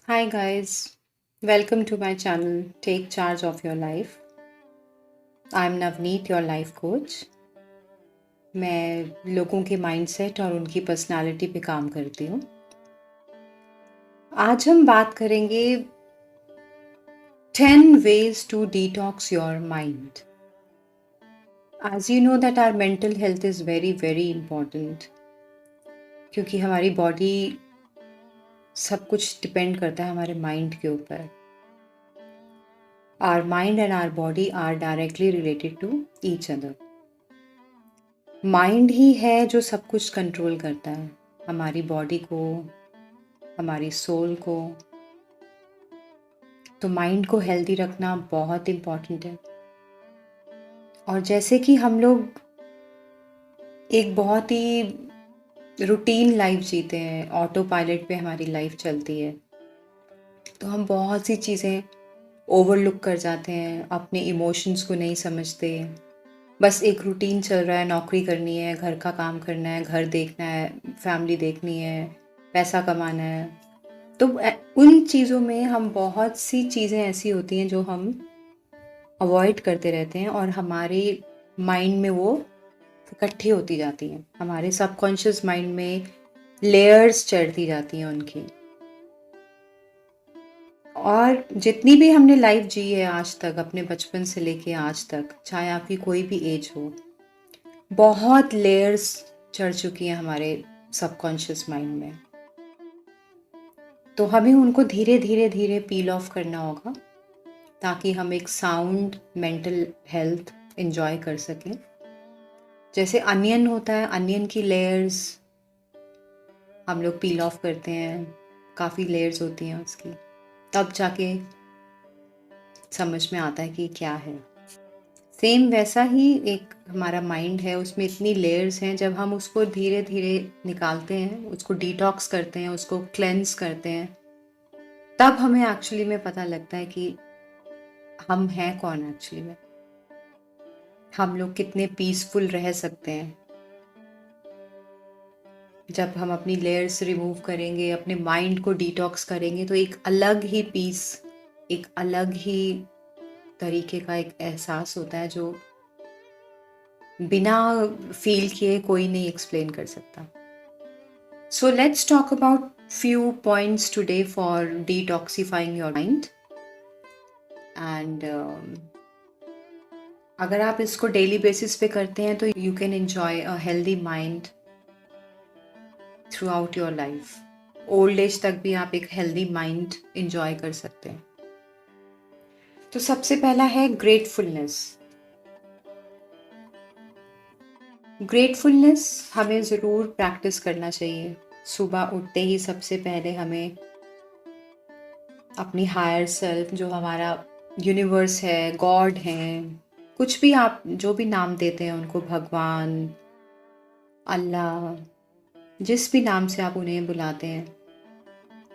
Hi guys, welcome to my channel Take Charge of Your Life. I'm Navneet, your life coach. मैं लोगों के mindset और उनकी personality पे काम करती हूँ। आज हम बात करेंगे 10 ways to detox your mind. As you know that our mental health is very important क्योंकि हमारी बॉडी सब कुछ डिपेंड करता है हमारे माइंड के ऊपर. Our mind and our body are directly related to each other. Mind ही है जो सब कुछ कंट्रोल करता है, हमारी बॉडी को, हमारी सोल को. तो माइंड को हेल्दी रखना बहुत इम्पॉर्टेंट है. और जैसे कि हम लोग एक बहुत ही रूटीन लाइफ जीते हैं, ऑटो पायलट पे हमारी लाइफ चलती है, तो हम बहुत सी चीज़ें ओवरलुक कर जाते हैं, अपने इमोशंस को नहीं समझते. बस एक रूटीन चल रहा है, नौकरी करनी है, घर का काम करना है, घर देखना है, फैमिली देखनी है, पैसा कमाना है. तो उन चीज़ों में हम बहुत सी चीज़ें ऐसी होती हैं जो हम अवॉइड करते रहते हैं और हमारे माइंड में वो इकट्ठी होती जाती हैं. हमारे सबकॉन्शियस माइंड में लेयर्स चढ़ती जाती हैं उनकी. और जितनी भी हमने लाइफ जी है आज तक, अपने बचपन से लेके आज तक, चाहे आपकी कोई भी एज हो, बहुत लेयर्स चढ़ चुकी हैं हमारे सबकॉन्शियस माइंड में. तो हमें उनको धीरे धीरे धीरे पील ऑफ करना होगा ताकि हम एक साउंड मेंटल हेल्थ एंजॉय कर सकें. जैसे अनियन होता है, अनियन की लेयर्स हम लोग पील ऑफ करते हैं, काफ़ी लेयर्स होती हैं उसकी, तब जाके समझ में आता है कि क्या है. सेम वैसा ही एक हमारा माइंड है, उसमें इतनी लेयर्स हैं. जब हम उसको धीरे धीरे निकालते हैं, उसको डिटॉक्स करते हैं, उसको क्लेंस करते हैं, तब हमें एक्चुअली में पता लगता है कि हम हैं कौन एक्चुअली में, हम लोग कितने पीसफुल रह सकते हैं. जब हम अपनी लेयर्स रिमूव करेंगे, अपने माइंड को डिटॉक्स करेंगे, तो एक अलग ही पीस, एक अलग ही तरीके का एक एहसास होता है जो बिना फील किए कोई नहीं एक्सप्लेन कर सकता. So let's talk about few points today for detoxifying your mind. And अगर आप इसको डेली बेसिस पे करते हैं तो you can enjoy a healthy mind through out your life. Old age तक भी आप एक हेल्दी माइंड एंजॉय कर सकते हैं. तो सबसे पहला है ग्रेटफुलनेस. ग्रेटफुलनेस हमें ज़रूर प्रैक्टिस करना चाहिए. सुबह उठते ही सबसे पहले हमें अपनी हायर सेल्फ, जो हमारा यूनिवर्स है, गॉड हैं, कुछ भी आप जो भी नाम देते हैं उनको, भगवान, अल्लाह, जिस भी नाम से आप उन्हें बुलाते हैं,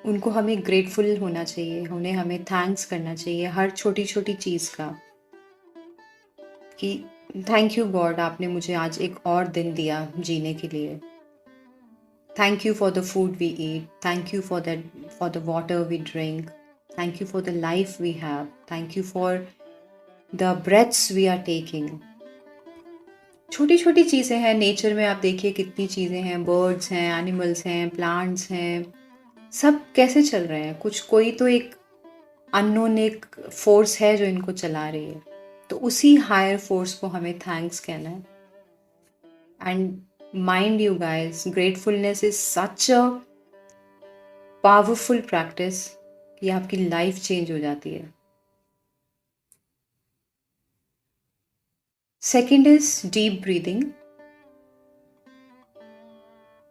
उनको हमें ग्रेटफुल होना चाहिए. उन्हें हमें थैंक्स करना चाहिए हर छोटी छोटी चीज़ का, कि थैंक यू गॉड, आपने मुझे आज एक और दिन दिया जीने के लिए. Thank you for the food we eat, thank you for the water we drink, thank you for the life we have, thank you for the breaths we are taking. छोटी छोटी चीज़ें हैं. नेचर में आप देखिए कितनी चीज़ें हैं, बर्ड्स हैं, एनिमल्स हैं, प्लांट्स हैं, सब कैसे चल रहे हैं. कुछ कोई तो एक अननोन एक फोर्स है जो इनको चला रही है. तो उसी हायर फोर्स को हमें थैंक्स कहना है. And mind you guys, gratefulness is such a powerful practice कि आपकी लाइफ चेंज हो जाती है. Second is deep breathing.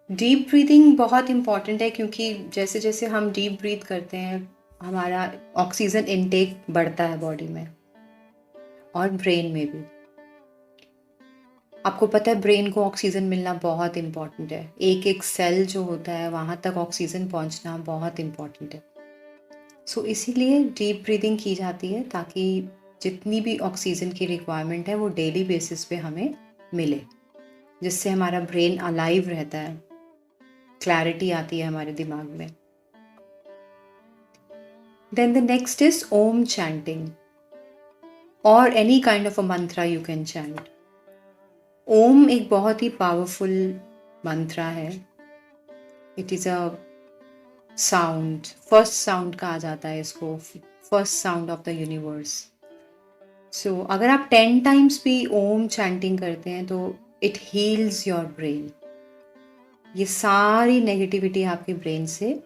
Deep breathing बहुत इम्पॉर्टेंट है क्योंकि जैसे जैसे हम डीप ब्रीथ करते हैं, हमारा ऑक्सीजन इनटेक बढ़ता है बॉडी में और ब्रेन में भी. आपको पता है ब्रेन को ऑक्सीजन मिलना बहुत इम्पॉर्टेंट है. एक एक सेल जो होता है वहाँ तक ऑक्सीजन पहुँचना बहुत इम्पॉर्टेंट है. सो इसीलिए डीप ब्रीदिंग की जाती है ताकि जितनी भी ऑक्सीजन की रिक्वायरमेंट है वो डेली बेसिस पे हमें मिले, जिससे हमारा ब्रेन अलाइव रहता है, क्लैरिटी आती है हमारे दिमाग में. Then the next is Om chanting, or any kind of a mantra you can chant. ओम एक बहुत ही पावरफुल मंत्रा है. It is a sound, first sound कहा जाता है इसको, first sound of the universe. So अगर आप 10 टाइम्स भी ओम चैंटिंग करते हैं तो इट हील्स योर ब्रेन. ये सारी नेगेटिविटी आपके ब्रेन से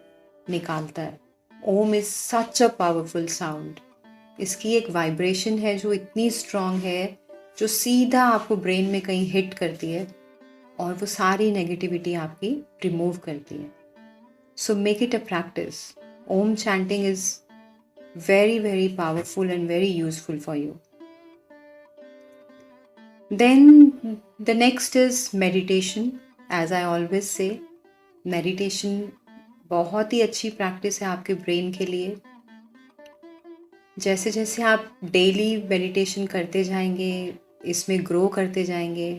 निकालता है. Om is such a powerful sound. इसकी एक वाइब्रेशन है जो इतनी स्ट्रॉन्ग है, जो सीधा आपको ब्रेन में कहीं हिट करती है और वो सारी नेगेटिविटी आपकी रिमूव करती है. So make it a practice. Om chanting is very very powerful and very useful for you. Then the next is meditation. As I always say, meditation बहुत ही अच्छी प्रैक्टिस है आपके ब्रेन के लिए. जैसे जैसे आप डेली मेडिटेशन करते जाएंगे, इसमें ग्रो करते जाएंगे,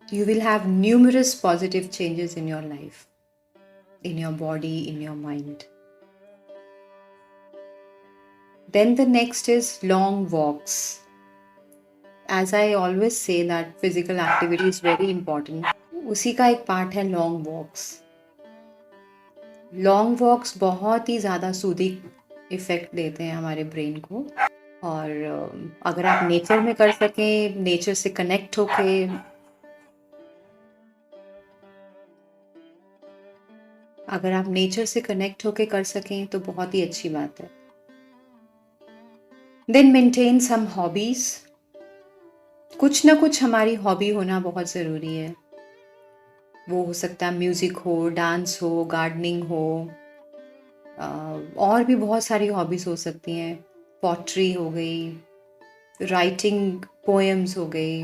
you will have numerous positive changes in your life, in your body, in your mind. Then the next is long walks. As I always say that physical activity is very important. उसी का एक part है long walks. Long walks बहुत ही ज़्यादा soothing effect देते हैं हमारे brain को. और अगर आप नेचर में कर सकें, नेचर से कनेक्ट होके, अगर आप नेचर से कनेक्ट होके कर सकें तो बहुत ही अच्छी बात है. Then maintain some hobbies. कुछ ना कुछ हमारी हॉबी होना बहुत ज़रूरी है. वो हो सकता है म्यूज़िक हो, डांस हो, गार्डनिंग हो, और भी बहुत सारी हॉबीज़ हो सकती हैं. पॉटरी हो गई, राइटिंग पोएम्स हो गई,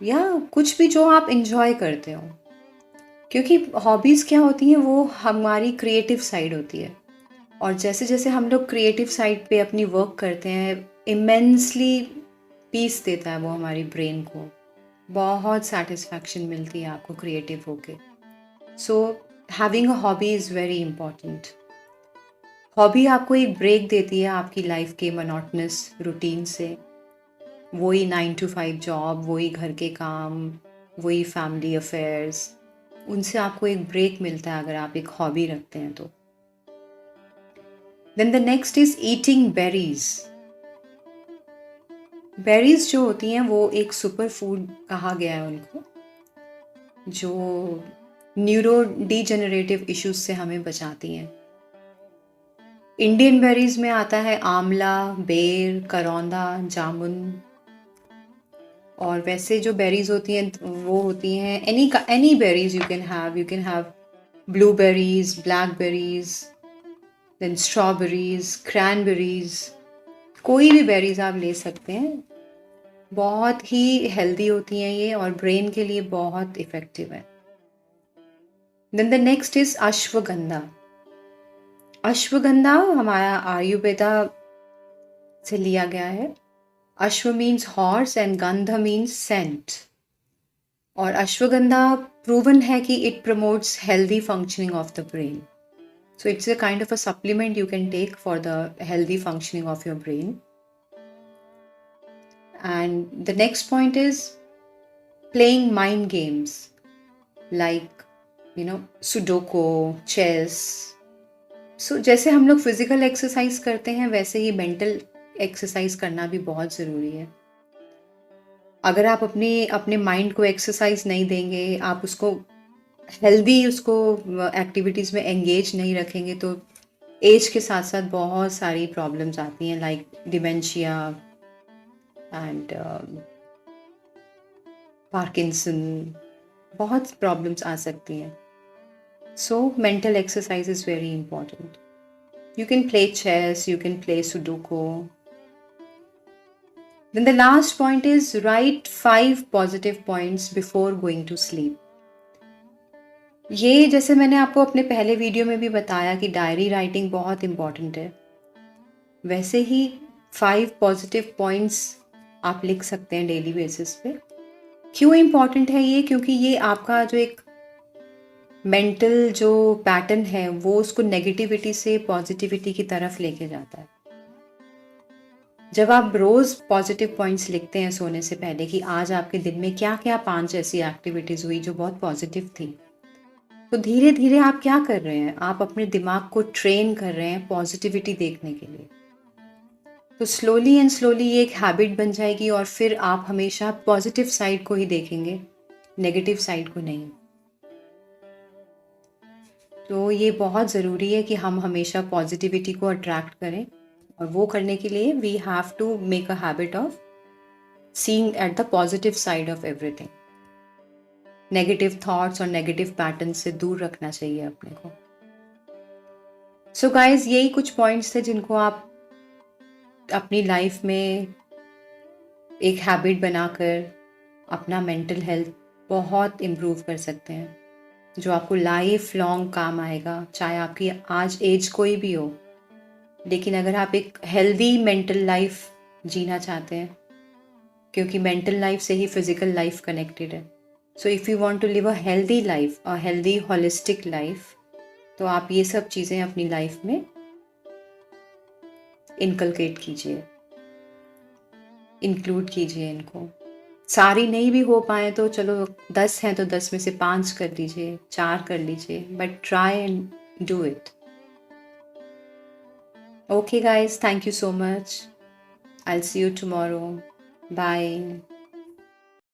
या कुछ भी जो आप इंजॉय करते हो. क्योंकि हॉबीज़ क्या होती हैं, वो हमारी क्रिएटिव साइड होती है. और जैसे जैसे हम लोग क्रिएटिव साइड पे अपनी वर्क करते हैं, इमेंसली पीस देता है वो हमारी ब्रेन को. बहुत सेटिस्फैक्शन मिलती है आपको क्रिएटिव होके. So having a hobby is very important. Hobby आपको एक ब्रेक देती है आपकी लाइफ के मोनोटनस रूटीन से. वही 9 to 5 जॉब, वही घर के काम, वही फैमिली अफेयर्स, उनसे आपको एक ब्रेक मिलता है अगर आप एक हॉबी रखते हैं तो. Then the next is eating berries. Berries जो होती हैं वो एक सुपर फूड कहा गया है उनको, जो न्यूरो डिजेनरेटिव इश्यूज से हमें बचाती हैं. इंडियन बेरीज में आता है आंवला, बेर, करौंदा, जामुन. और वैसे जो बेरीज होती हैं वो होती हैं any berries you can have blueberries, blackberries, then strawberries, cranberries. कोई भी बेरीज आप ले सकते हैं. बहुत ही हेल्दी होती हैं ये और ब्रेन के लिए बहुत इफ़ेक्टिव है. Then the next is ashwagandha. Ashwagandha हमारा आयुर्वेदा से लिया गया है. Ashwa means horse and gandha means scent. और अश्वगंधा प्रूवन है कि it promotes healthy functioning of the brain. So it's a kind of a supplement you can take for the healthy functioning of your brain. And the next point is playing mind games like, Sudoku, chess. So जैसे हम लोग physical exercise करते हैं वैसे ही mental exercise करना भी बहुत ज़रूरी है. अगर आप अपने माइंड को एक्सरसाइज नहीं देंगे, आप उसको हेल्दी एक्टिविटीज़ में एंगेज नहीं रखेंगे तो एज के साथ साथ बहुत सारी प्रॉब्लम्स आती हैं, लाइक डिमेंशिया एंड पार्किंसन. बहुत प्रॉब्लम्स आ सकती हैं. So mental exercise is very important. You can play chess, you can play Sudoku. Then the last point is write 5 positive points before going to sleep. ये जैसे मैंने आपको अपने पहले वीडियो में भी बताया कि डायरी राइटिंग बहुत इम्पॉर्टेंट है, वैसे ही 5 पॉजिटिव पॉइंट्स आप लिख सकते हैं डेली बेसिस पे. क्यों इम्पॉर्टेंट है ये? क्योंकि ये आपका जो एक मेंटल जो पैटर्न है वो उसको नेगेटिविटी से पॉजिटिविटी की तरफ लेके जाता है। जब आप रोज़ पॉजिटिव पॉइंट्स लिखते हैं सोने से पहले कि आज आपके दिन में क्या क्या 5 ऐसी एक्टिविटीज़ हुई जो बहुत पॉजिटिव थी, तो धीरे धीरे आप क्या कर रहे हैं, आप अपने दिमाग को ट्रेन कर रहे हैं पॉजिटिविटी देखने के लिए। तो स्लोली एंड स्लोली ये एक हैबिट बन जाएगी और फिर आप हमेशा पॉजिटिव साइड को ही देखेंगे, नेगेटिव साइड को नहीं। तो ये बहुत ज़रूरी है कि हम हमेशा पॉजिटिविटी को अट्रैक्ट करें, और वो करने के लिए we have to make a habit of seeing at the positive side of everything. Negative thoughts और नेगेटिव पैटर्न से दूर रखना चाहिए अपने को। सो गाइज, यही कुछ पॉइंट्स थे जिनको आप अपनी लाइफ में एक हैबिट बनाकर अपना मेंटल हेल्थ बहुत इम्प्रूव कर सकते हैं, जो आपको लाइफ लॉन्ग काम आएगा, चाहे आपकी आज एज कोई भी हो। लेकिन अगर आप एक हेल्दी मेंटल लाइफ जीना चाहते हैं, क्योंकि मेंटल लाइफ से ही फिजिकल लाइफ कनेक्टेड है, so if you want to live a healthy life, a healthy holistic life, तो आप ये सब चीज़ें अपनी लाइफ में इनकलकेट कीजिए, इंक्लूड कीजिए इनको। सारी नहीं भी हो पाए तो चलो 10 हैं तो 10 में से 5 कर लीजिए, 4 कर लीजिए, but try and do it. Okay guys, thank you so much. I'll see you tomorrow. Bye.